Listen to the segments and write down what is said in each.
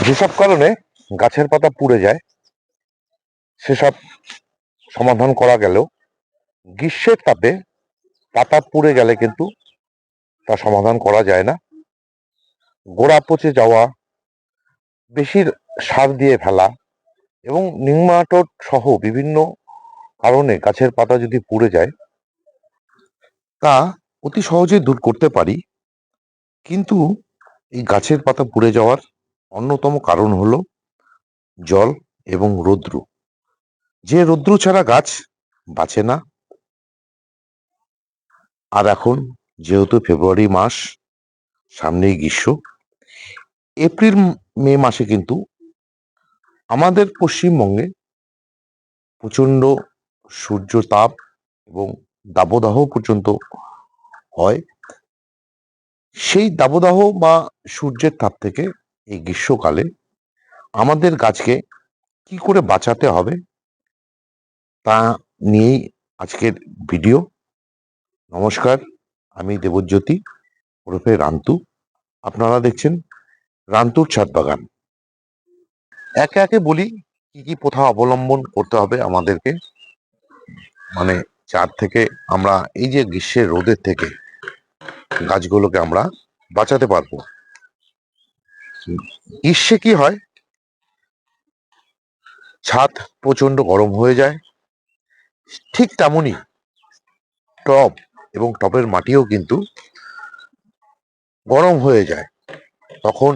যেসব কারণে গাছের পাতা পুড়ে যায় সেসব সমাধান করা গেলেও গ্রীষ্মের তাপে পাতা পুড়ে গেলে কিন্তু তা সমাধান করা যায় না। গোড়া পচে যাওয়া, বেশি সার দিয়ে ফেলা এবং নিম্যাটোড সহ বিভিন্ন কারণে গাছের পাতা যদি পুড়ে যায় তা অতি সহজেই দূর করতে পারি। কিন্তু এই গাছের পাতা পুড়ে যাওয়ার অন্যতম কারণ হলো জল এবং রৌদ্র। যে রৌদ্র ছাড়া গাছ বাঁচে না। আর এখন যেহেতু ফেব্রুয়ারি মাস, সামনেই গ্রীষ্ম, এপ্রিল মে মাসে কিন্তু আমাদের পশ্চিমবঙ্গে প্রচণ্ড সূর্য তাপ এবং দাবদাহ পর্যন্ত হয়। সেই দাবদাহ বা সূর্যের তাপ থেকে এই গ্রীষ্মকালে আমাদের গাছকে কি করে বাঁচাতে হবে তা নিয়েই আজকের ভিডিও। নমস্কার, আমি দেবজ্যোতি ওরফে রান্তু। আপনারা দেখছেন রান্তুর ছাদ বাগান। একে একে বলি কি কি প্রথা অবলম্বন করতে হবে আমাদেরকে, মানে চার থেকে আমরা এই যে গ্রীষ্মের রোদের থেকে গাছগুলোকে আমরা বাঁচাতে পারবো। গ্রীষ্মে কি হয়, ছাদ প্রচন্ড গরম হয়ে যায়, ঠিক তেমনই টব এবং টবের মাটিও কিন্তু গরম হয়ে যায়। তখন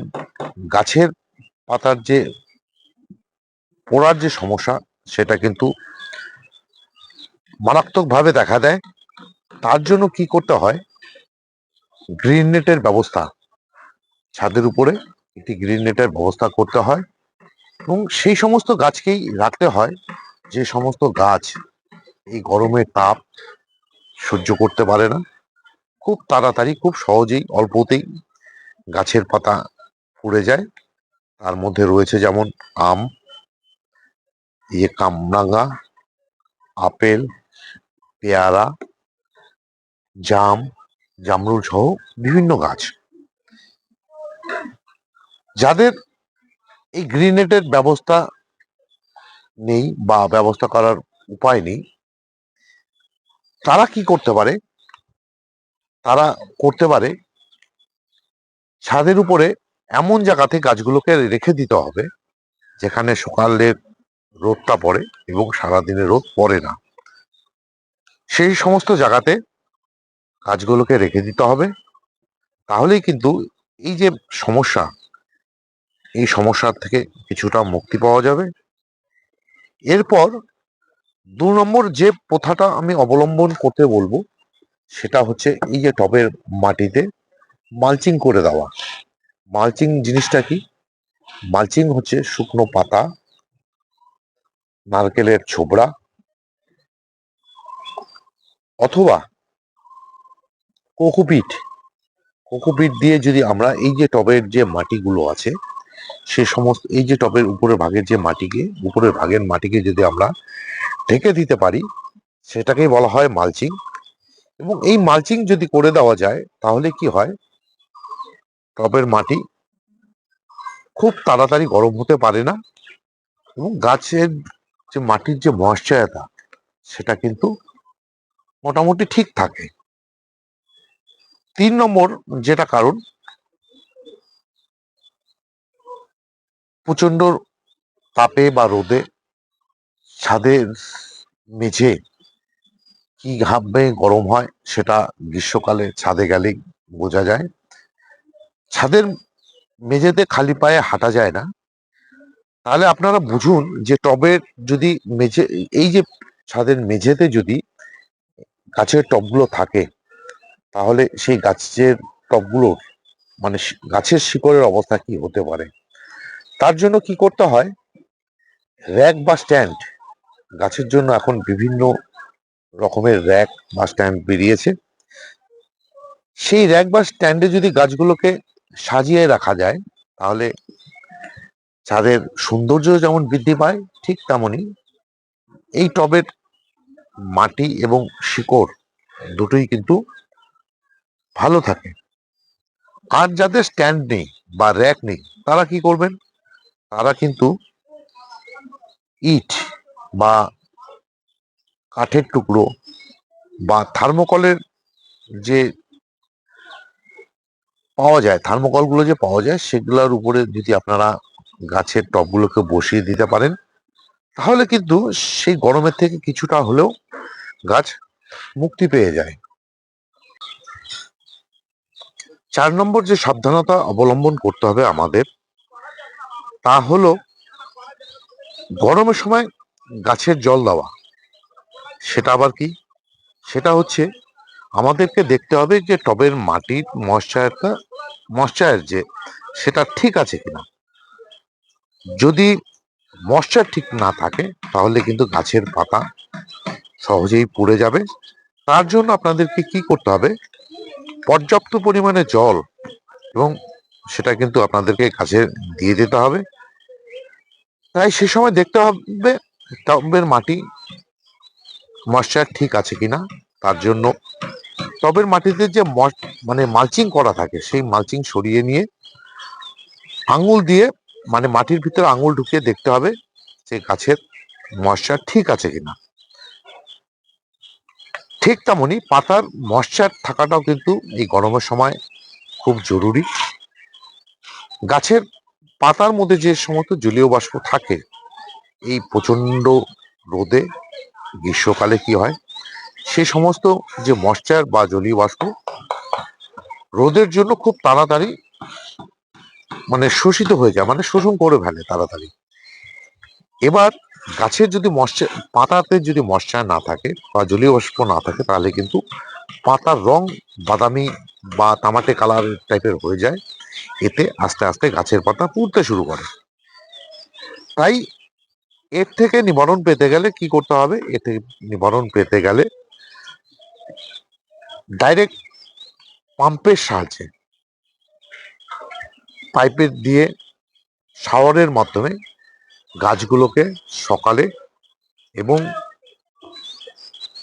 গাছের পাতার যে পোড়ার যে সমস্যা সেটা কিন্তু মারাত্মকভাবে দেখা দেয়। তার জন্য কি করতে হয়, গ্রিন নেটের ব্যবস্থা, ছাদের উপরে একটি গ্রিন নেটের ব্যবস্থা করতে হয় এবং সেই সমস্ত গাছকেই রাখতে হয় যে সমস্ত গাছ এই গরমের তাপ সহ্য করতে পারে না। খুব তাড়াতাড়ি, খুব সহজেই, অল্পতেই গাছের পাতা পুড়ে যায়। তার মধ্যে রয়েছে যেমন আম, কামরাঙা, আপেল, পেয়ারা, জাম, জামরুল সহ বিভিন্ন গাছ। যাদের এই গ্রিন নেটের ব্যবস্থা নেই বা ব্যবস্থা করার উপায় নেই, তারা কি করতে পারে, তারা করতে পারে ছাদের উপরে এমন জায়গাতে গাছগুলোকে রেখে দিতে হবে যেখানে সকালের রোদটা পড়ে এবং সারাদিনের রোদ পড়ে না। সেই সমস্ত জায়গাতে গাছগুলোকে রেখে দিতে হবে। তাহলেই কিন্তু এই যে সমস্যা, এই সমস্যার থেকে কিছুটা মুক্তি পাওয়া যাবে। এরপর 2 নম্বর যে প্রথাটা আমি অবলম্বন করতে বলবো সেটা হচ্ছে এই যে টবের মাটিতে মালচিং করে দেওয়া। মালচিং জিনিসটা কি? মালচিং হচ্ছে শুকনো পাতা, নারকেলের ছোবড়া অথবা কোকোপিট। কোকোপিট দিয়ে যদি আমরা এই যে টবের যে মাটিগুলো আছে সে সমস্ত, এই যে টবের উপরের ভাগের যে মাটিকে, উপরের ভাগের মাটিকে যদি আমরা ঢেকে দিতে পারি সেটাকেই বলা হয় মালচিং। এবং এই মালচিং যদি করে দেওয়া যায় তাহলে কি হয়, টবের মাটি খুব তাড়াতাড়ি গরম হতে পারে না এবং গাছের যে মাটির যে ময়েশ্চারটা সেটা কিন্তু মোটামুটি ঠিক থাকে। 3 নম্বর যেটা কারণ, প্রচন্ড তাপে বা রোদে ছাদের মেঝে কি ভাবে গরম হয় সেটা গ্রীষ্মকালে ছাদে গেলেই বোঝা যায়। ছাদের মেঝেতে খালি পায়ে হাঁটা যায় না। তাহলে আপনারা বুঝুন যে টবের যদি মেঝে, এই যে ছাদের মেঝেতে যদি গাছের টবগুলো থাকে তাহলে সেই গাছের টবগুলোর মানে গাছের শিকড়ের অবস্থা কি হতে পারে। তার জন্য কি করতে হয়, র্যাক বা স্ট্যান্ড, গাছের জন্য এখন বিভিন্ন রকমের র্যাক বা স্ট্যান্ড বেরিয়েছে। সেই র্যাক বা স্ট্যান্ডে যদি গাছগুলোকে সাজিয়ে রাখা যায় তাহলে ছাদের সৌন্দর্য যেমন বৃদ্ধি পায়, ঠিক তেমনি এই টবের মাটি এবং শিকড় দুটোই কিন্তু ভালো থাকে। আর যাদের স্ট্যান্ড নেই বা র্যাক নেই তারা কি করবেন, তারা কিন্তু ইট বা কাঠের টুকরো বা থার্মোকলের যে পাওয়া যায়, থার্মোকলগুলো যে পাওয়া যায় সেগুলোর উপরে যদি আপনারা গাছের টবগুলোকে বসিয়ে দিতে পারেন, তাহলে কিন্তু সেই গরমের থেকে কিছুটা হলেও গাছ মুক্তি পেয়ে যায়। 4 নম্বর যে সাবধানতা অবলম্বন করতে হবে আমাদের, তা হলো গরমের সময় গাছের জল দেওয়া। সেটা আবার কি? সেটা হচ্ছে আমাদেরকে দেখতে হবে যে টবের মাটির ময়েশ্চার যে সেটা ঠিক আছে কিনা। যদি ময়েশ্চার ঠিক না থাকে তাহলে কিন্তু গাছের পাতা সহজেই পুড়ে যাবে। তার জন্য আপনাদেরকে কি করতে হবে, পর্যাপ্ত পরিমাণে জল এবং সেটা কিন্তু আপনাদেরকে গাছে দিয়ে দিতে হবে। তাই সে সময় দেখতে হবে টবের মাটি ময়েশ্চার ঠিক আছে কিনা। তার জন্য টবের মাটিতে যে মানে মালচিং করা থাকে সেই মালচিং সরিয়ে নিয়ে আঙুল দিয়ে মানে মাটির ভিতরে আঙুল ঢুকিয়ে দেখতে হবে যে গাছের ময়েশ্চার ঠিক আছে কিনা। ঠিক তেমনি পাতার ময়েশ্চার থাকাটাও কিন্তু এই গরমের সময় খুব জরুরি। গাছের পাতার মধ্যে যে সমস্ত জলীয় বাষ্প থাকে, এই প্রচন্ড রোদে গ্রীষ্মকালে কি হয়, সে সমস্ত যে ময়েশ্চার বা জলীয় বাষ্প রোদের জন্য খুব তাড়াতাড়ি মানে শোষিত হয়ে যায়, মানে শোষণ করে ফেলে তাড়াতাড়ি। এবার গাছের যদি পাতাতে যদি ময়েশ্চার না থাকে বা জলীয় বাষ্প না থাকে, তাহলে কিন্তু পাতার রং বাদামি বা তামাটে কালার টাইপের হয়ে যায়। এতে আস্তে আস্তে গাছের পাতা পুড়তে শুরু করে। তাই এর থেকে নিবারণ পেতে গেলে কি করতে হবে, এতে নিবারণ পেতে গেলে ডাইরেক্ট পাম্পের সাহায্যে পাইপের দিয়ে শাওয়ারের মাধ্যমে গাছগুলোকে সকালে এবং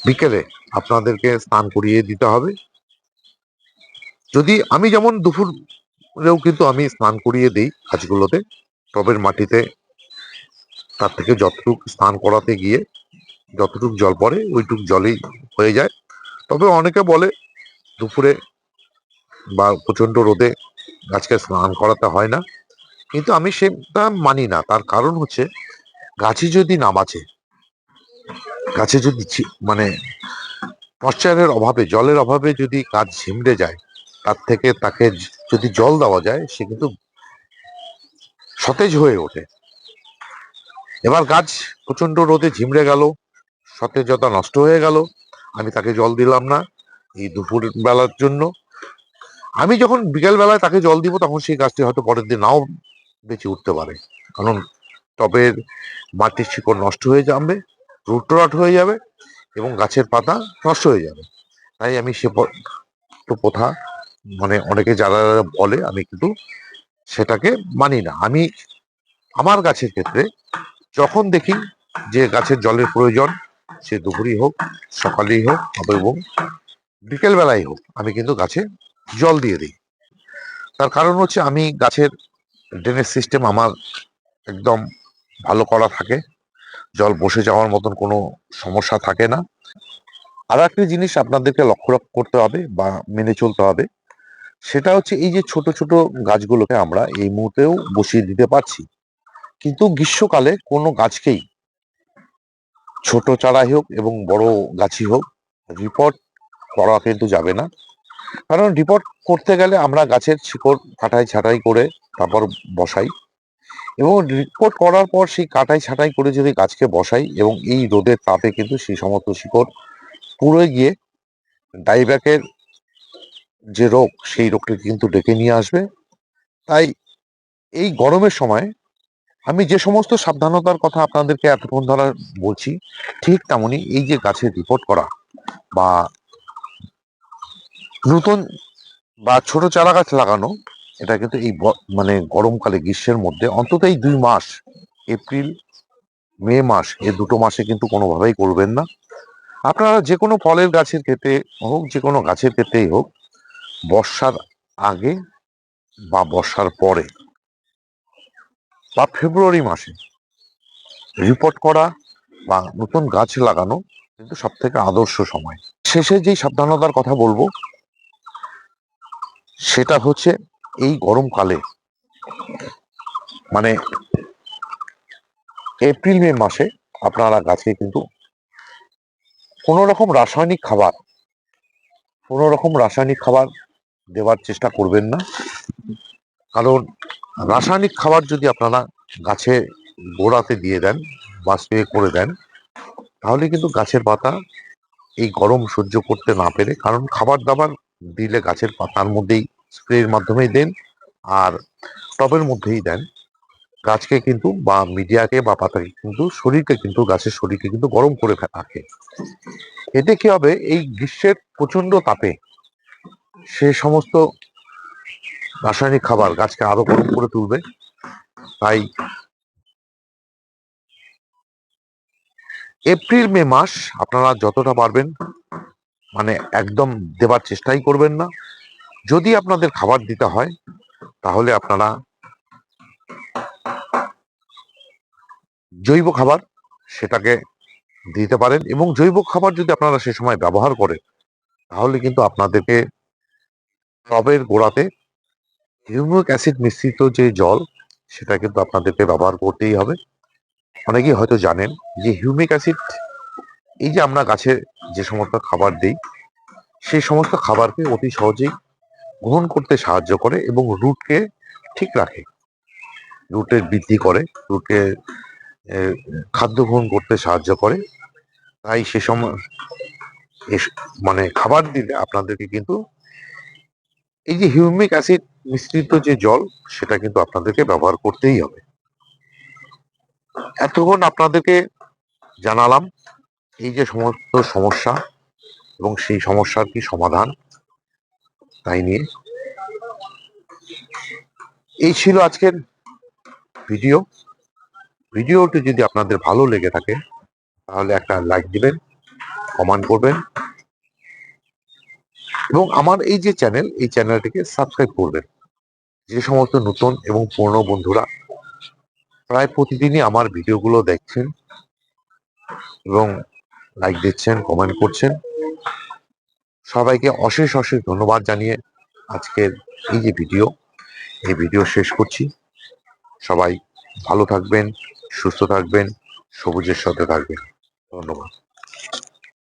বিকেলে আপনাদেরকে স্নান করিয়ে দিতে হবে। যদি আমি যেমন দুপুরেও কিন্তু আমি স্নান করিয়ে দিই গাছগুলোতে টবের মাটিতে, তার থেকে যতটুকু স্নান করাতে গিয়ে যতটুকু জল পড়ে ওইটুক জলেই হয়ে যায়। তবে অনেকে বলে দুপুরে বা প্রচন্ড রোদে গাছকে স্নান করাতে হয় না, কিন্তু আমি সেটা মানি না। তার কারণ হচ্ছে গাছে যদি না বাঁচে, গাছে যদি মানে ময়েশ্চারের অভাবে জলের অভাবে যদি গাছ ঝিমড়ে যায়, তার থেকে তাকে যদি জল দেওয়া যায় সে কিন্তু সতেজ হয়ে ওঠে। এবার গাছ প্রচন্ড রোদে ঝিমড়ে গেল, সতেজতা নষ্ট হয়ে গেল, আমি তাকে জল দিলাম না এই দুপুর বেলার জন্য। আমি যখন বিকেল বেলায় তাকে জল দিব তখন সেই গাছটি হয়তো পরের দিন নাও বেঁচে উঠতে পারে, কারণ টবের মাটির শিকড় নষ্ট হয়ে যাবে, রুট রট হয়ে যাবে এবং গাছের পাতা নষ্ট হয়ে যাবে। তাই আমি সে প্রথা মানে অনেকে যারা বলে, আমি কিন্তু সেটাকে মানি না। আমি আমার গাছের ক্ষেত্রে যখন দেখি যে গাছের জলের প্রয়োজন, সে দুপুরই হোক সকালেই হোক এবং বিকেল বেলায় হোক, আমি কিন্তু গাছে জল দিয়ে দিই। তার কারণ হচ্ছে আমি গাছের ড্রেনেজ সিস্টেম আমার একদম ভালো করা থাকে, জল বসে যাওয়ার মতন কোনো সমস্যা থাকে না। আর একটা জিনিস আপনাদেরকে লক্ষ্য করতে হবে বা মেনে চলতে হবে, সেটা হচ্ছে এই যে ছোট ছোট গাছগুলোকে আমরা এই মুহূর্তেও বসিয়ে দিতে পারছি, কিন্তু গ্রীষ্মকালে কোনো গাছকেই ছোট চারাই হোক এবং বড় গাছই হোক রিপোর্ট করা কিন্তু যাবে না। কারণ রিপোর্ট করতে গেলে আমরা গাছের শিকড় কাটাই ছাঁটাই করে তারপর বসাই, এবং রিপোর্ট করার পর সেই কাটাই ছাঁটাই করে যদি গাছকে বসাই এবং এই রোদের তাপে কিন্তু সেই সমস্ত শিকড় পুড়ে গিয়ে ডাইব্যাকের যে রোগ সেই রোগকে কিন্তু ডেকে নিয়ে আসবে। তাই এই গরমের সময় আমি যে সমস্ত সাবধানতার কথা আপনাদেরকে এতক্ষণ ধরা বলছি, ঠিক তেমনি এই যে গাছের রিপোর্ট করা বা নতুন বা ছোট চারা গাছ লাগানো, এটা কিন্তু এই মানে গরমকালে গ্রীষ্মের মধ্যে অন্তত এই 2 মাস, এপ্রিল মে মাস, এই দুটো মাসে কিন্তু কোনোভাবেই করবেন না। আপনারা যে কোনো ফলের গাছের ক্ষেত্রে হোক, যে কোনো গাছের ক্ষেত্রেই হোক, বর্ষার আগে বা বর্ষার পরে বা ফেব্রুয়ারি মাসে রিপোর্ট করা বা নতুন গাছ লাগানো কিন্তু সব থেকে আদর্শ সময়। শেষে যেই সাবধানতার কথা বলবো সেটা হচ্ছে এই গরমকালে মানে এপ্রিল মে মাসে আপনারা গাছে কিন্তু কোনো রকম রাসায়নিক খাবার দেওয়ার চেষ্টা করবেন না। কারণ রাসায়নিক খাবার যদি আপনারা গাছে গোড়াতে দিয়ে দেন বা স্প্রে করে দেন, তাহলে কিন্তু গাছের পাতা এই গরম সহ্য করতে না পেরে, কারণ খাবার দাবার দিলে গাছের পাতার মধ্যেই স্প্রের মাধ্যমেই দেন আর টবের মধ্যেই দেন, গাছকে কিন্তু বা মিডিয়াকে বা পাতাকে কিন্তু গাছের শরীরকে কিন্তু গরম করে রাখে। এতে কি হবে, এই গ্রীষ্মের প্রচন্ড তাপে সে সমস্ত রাসায়নিক খাবার গাছকে আরো গরম করে তুলবে। তাই এপ্রিল মে মাস আপনারা যতটা পারবেন মানে একদম দেবার চেষ্টাই করবেন না। যদি আপনাদের খাবার দিতে হয় তাহলে আপনারা জৈব খাবার সেটাকে দিতে পারেন, এবং জৈব খাবার যদি আপনারা সে সময় ব্যবহার করেন তাহলে কিন্তু আপনাদেরকে টবের গোড়াতে হিউমিক অ্যাসিড মিশ্রিত যে জল সেটা কিন্তু আপনাদেরকে ব্যবহার করতেই হবে। অনেকেই হয়তো জানেন যে হিউমিক অ্যাসিড, এই যে আমরা গাছে যে সমস্ত খাবার দিই সেই সমস্ত খাবারকে অতি সহজেই গ্রহণ করতে সাহায্য করে এবং রুটকে ঠিক রাখে, রুটের বৃদ্ধি করে, রুটকে খাদ্য গ্রহণ করতে সাহায্য করে। তাই সে সময় মানে খাবার দিলে আপনাদেরকে কিন্তু এই যে হিউমিক অ্যাসিড মিশ্রিত যে জল সেটা কিন্তু আপনাদেরকে ব্যবহার করতেই হবে। এতক্ষণ আপনাদেরকে জানালাম এই যে সমস্ত সমস্যা এবং সেই সমস্যার কি সমাধান তাই নিয়ে। এই ছিল আজকের ভিডিওটি যদি আপনাদের ভালো লেগে থাকে তাহলে একটা লাইক দিবেন, কমেন্ট করবেন এবং আমার এই যে চ্যানেল, এই চ্যানেলটিকে সাবস্ক্রাইব করবেন। যে সমস্ত নতুন এবং পুরনো বন্ধুরা প্রায় প্রতিদিনই আমার ভিডিওগুলো দেখছেন এবং লাইক দিচ্ছেন, কমেন্ট করছেন, সবাইকে অশেষ ধন্যবাদ জানিয়ে আজকের এই যে ভিডিও শেষ করছি। সবাই ভালো থাকবেন, সুস্থ থাকবেন, সবুজের সাথে থাকবেন। ধন্যবাদ।